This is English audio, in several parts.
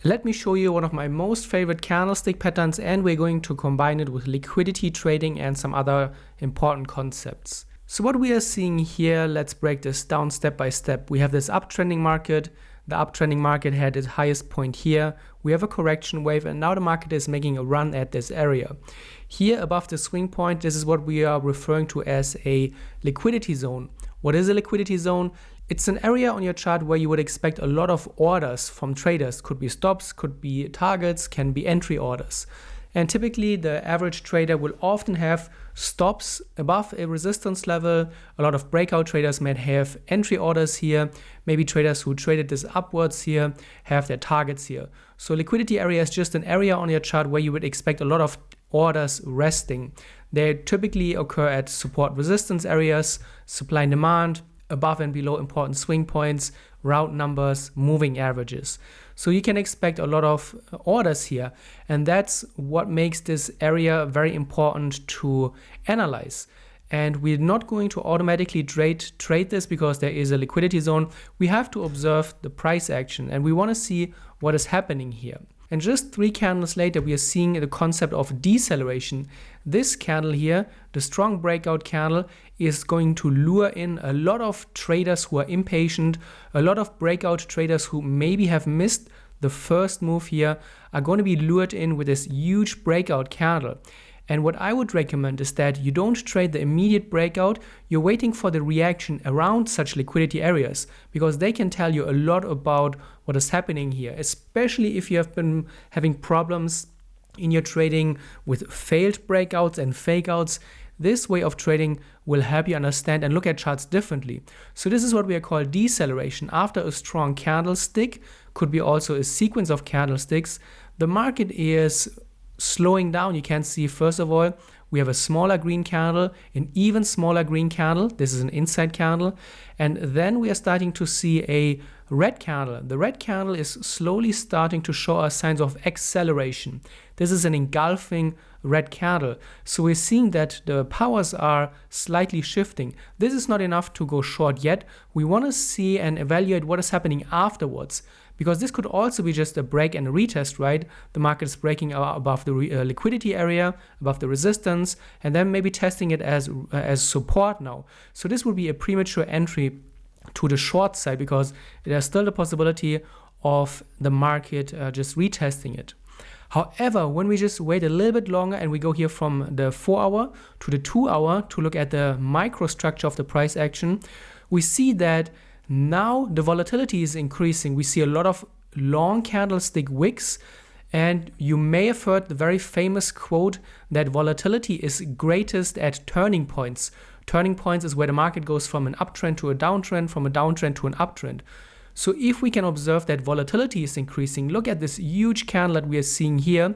Let me show you one of my most favorite candlestick patterns, and we're going to combine it with liquidity trading and some other important concepts. So what we are seeing here, let's break this down step by step. We have this uptrending market. The uptrending market had its highest point here. We have a correction wave, and now the market is making a run at this area. Here above the swing point, this is what we are referring to as a liquidity zone. What is a liquidity zone? It's an area on your chart where you would expect a lot of orders from traders. Could be stops, could be targets, can be entry orders. And typically the average trader will often have stops above a resistance level. A lot of breakout traders might have entry orders here. Maybe traders who traded this upwards here have their targets here. So liquidity area is just an area on your chart where you would expect a lot of orders resting. They typically occur at support resistance areas, supply and demand, above and below important swing points, round numbers, moving averages. So you can expect a lot of orders here, and that's what makes this area very important to analyze. And we're not going to automatically trade this because there is a liquidity zone. We have to observe the price action, and we want to see what is happening here. And just 3 candles later, we are seeing the concept of deceleration. This candle here, the strong breakout candle, is going to lure in a lot of traders who are impatient. A lot of breakout traders who maybe have missed the first move here are going to be lured in with this huge breakout candle. And what I would recommend is that you don't trade the immediate breakout. You're waiting for the reaction around such liquidity areas, because they can tell you a lot about what is happening here, especially if you have been having problems in your trading with failed breakouts and fakeouts. This way of trading will help you understand and look at charts differently. So this is what we are called deceleration. After a strong candlestick, could be also a sequence of candlesticks, the market is slowing down. You can see, first of all, we have a smaller green candle, an even smaller green candle. This is an inside candle. And then we are starting to see a red candle. The red candle is slowly starting to show us signs of acceleration. This is an engulfing red candle. So we're seeing that the powers are slightly shifting. This is not enough to go short yet. We want to see and evaluate what is happening afterwards, because this could also be just a break and a retest, right? The market is breaking above the liquidity area, above the resistance, and then maybe testing it as support now. So this would be a premature entry to the short side, because there's still the possibility of the market just retesting it. However, when we just wait a little bit longer and we go here from the 4-hour to the 2-hour to look at the microstructure of the price action, we see that now the volatility is increasing. We see a lot of long candlestick wicks, and you may have heard the very famous quote that volatility is greatest at turning points. Turning points is where the market goes from an uptrend to a downtrend, from a downtrend to an uptrend. So if we can observe that volatility is increasing, look at this huge candle that we are seeing here.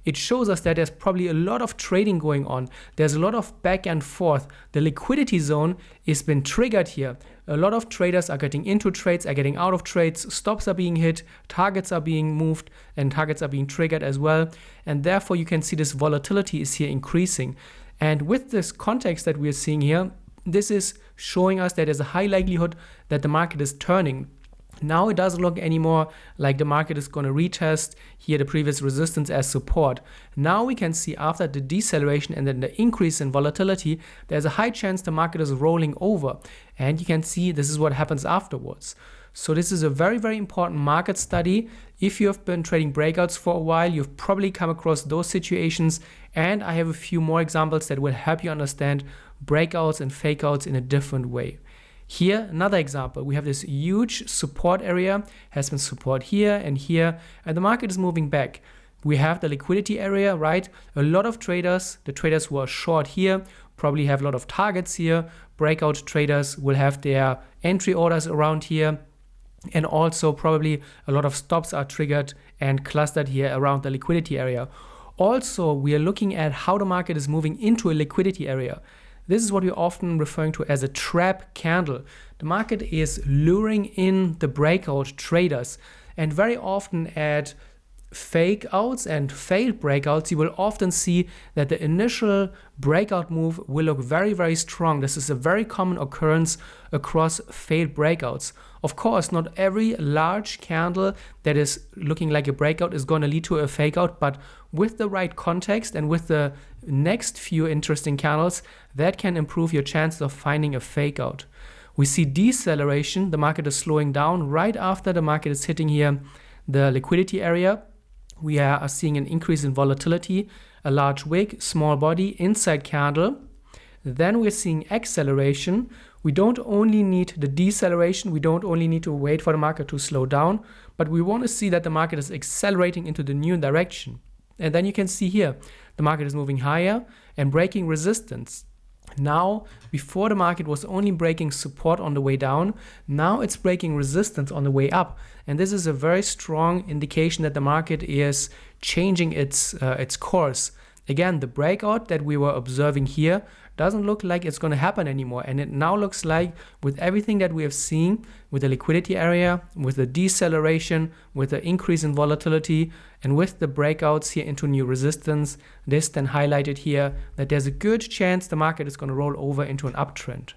It shows us that there's probably a lot of trading going on. There's a lot of back and forth. The liquidity zone has been triggered here. A lot of traders are getting into trades, are getting out of trades, stops are being hit, targets are being moved, and targets are being triggered as well. And therefore you can see this volatility is here increasing. And with this context that we are seeing here, this is showing us that there's a high likelihood that the market is turning. Now it doesn't look anymore like the market is going to retest here the previous resistance as support. Now we can see, after the deceleration and then the increase in volatility, there's a high chance the market is rolling over. And you can see this is what happens afterwards. So this is a very, very important market study. If you have been trading breakouts for a while, you've probably come across those situations. And I have a few more examples that will help you understand breakouts and fakeouts in a different way. Here, another example, we have this huge support area, has been support here, and the market is moving back. We have the liquidity area, right? A lot of traders, the traders who are short here, probably have a lot of targets here. Breakout traders will have their entry orders around here. And also probably a lot of stops are triggered and clustered here around the liquidity area. Also, we are looking at how the market is moving into a liquidity area. This is what we're often referring to as a trap candle. The market is luring in the breakout traders, and very often at fake outs and failed breakouts, you will often see that the initial breakout move will look very, very strong. This is a very common occurrence across failed breakouts. Of course, not every large candle that is looking like a breakout is going to lead to a fake out, but with the right context and with the next few interesting candles, that can improve your chances of finding a fake out. We see deceleration. The market is slowing down right after the market is hitting here the liquidity area. We are seeing an increase in volatility, a large wick, small body, inside candle. Then we're seeing acceleration. We don't only need the deceleration, we don't only need to wait for the market to slow down, but we want to see that the market is accelerating into the new direction. And then you can see here, the market is moving higher and breaking resistance. Now, before the market was only breaking support on the way down, now it's breaking resistance on the way up. And this is a very strong indication that the market is changing its course. Again, the breakout that we were observing here doesn't look like it's going to happen anymore. And it now looks like, with everything that we have seen, with the liquidity area, with the deceleration, with the increase in volatility, and with the breakouts here into new resistance, this then highlighted here that there's a good chance the market is going to roll over into an uptrend.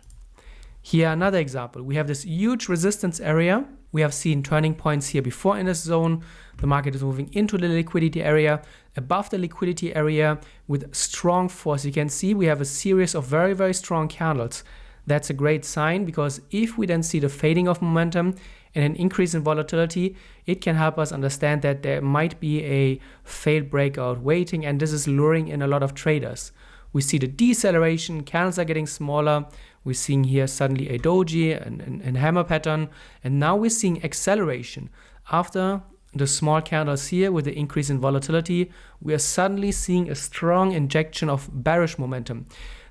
Here another example. We have this huge resistance area. We have seen turning points here before in this zone. The market is moving into the liquidity area, above the liquidity area with strong force. You can see we have a series of very, very strong candles. That's a great sign, because if we then see the fading of momentum and an increase in volatility, it can help us understand that there might be a failed breakout waiting, and this is luring in a lot of traders. We see the deceleration, candles are getting smaller. We're seeing here suddenly a doji and hammer pattern, and now we're seeing acceleration. After the small candles here with the increase in volatility, we are suddenly seeing a strong injection of bearish momentum.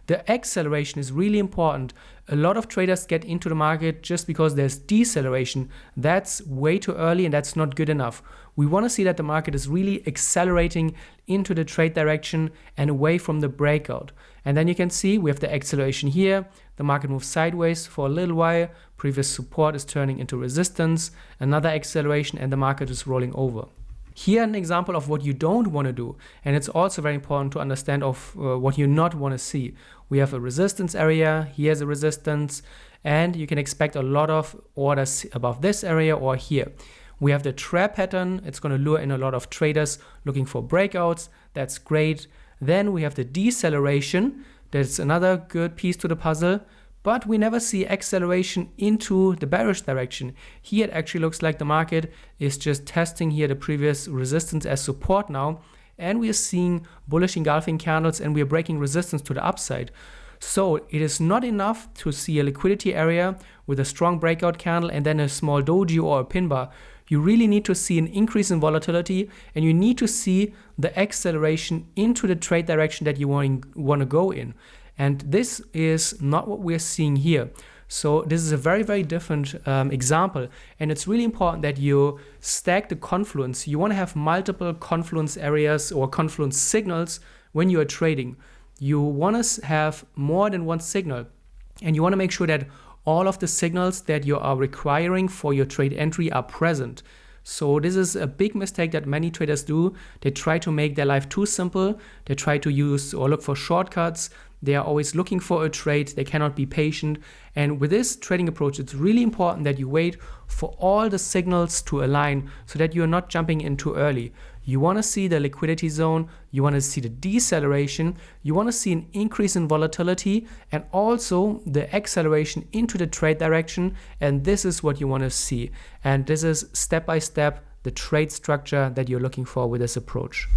The acceleration is really important. A lot of traders get into the market just because there's deceleration. That's way too early, and that's not good enough. We want to see that the market is really accelerating into the trade direction and away from the breakout. And then you can see we have the acceleration here. The market moves sideways for a little while. Previous support is turning into resistance. Another acceleration, and the market is rolling over. Here an example of what you don't want to do, and it's also very important to understand of what you not want to see. We have a resistance area, here's a resistance, and you can expect a lot of orders above this area or here. We have the trap pattern. It's going to lure in a lot of traders looking for breakouts. That's great. Then we have the deceleration. That's another good piece to the puzzle. But we never see acceleration into the bearish direction. Here it actually looks like the market is just testing here the previous resistance as support now. And we are seeing bullish engulfing candles, and we are breaking resistance to the upside. So it is not enough to see a liquidity area with a strong breakout candle and then a small doji or a pin bar. You really need to see an increase in volatility, and you need to see the acceleration into the trade direction that you want to go in. And this is not what we're seeing here. So this is a very, very different example. And it's really important that you stack the confluence. You want to have multiple confluence areas or confluence signals when you are trading. You want to have more than one signal. And you want to make sure that all of the signals that you are requiring for your trade entry are present. So this is a big mistake that many traders do. They try to make their life too simple. They try to use or look for shortcuts. They are always looking for a trade. They cannot be patient. And with this trading approach, it's really important that you wait for all the signals to align so that you're not jumping in too early. You want to see the liquidity zone. You want to see the deceleration. You want to see an increase in volatility and also the acceleration into the trade direction. And this is what you want to see. And this is step by step the trade structure that you're looking for with this approach.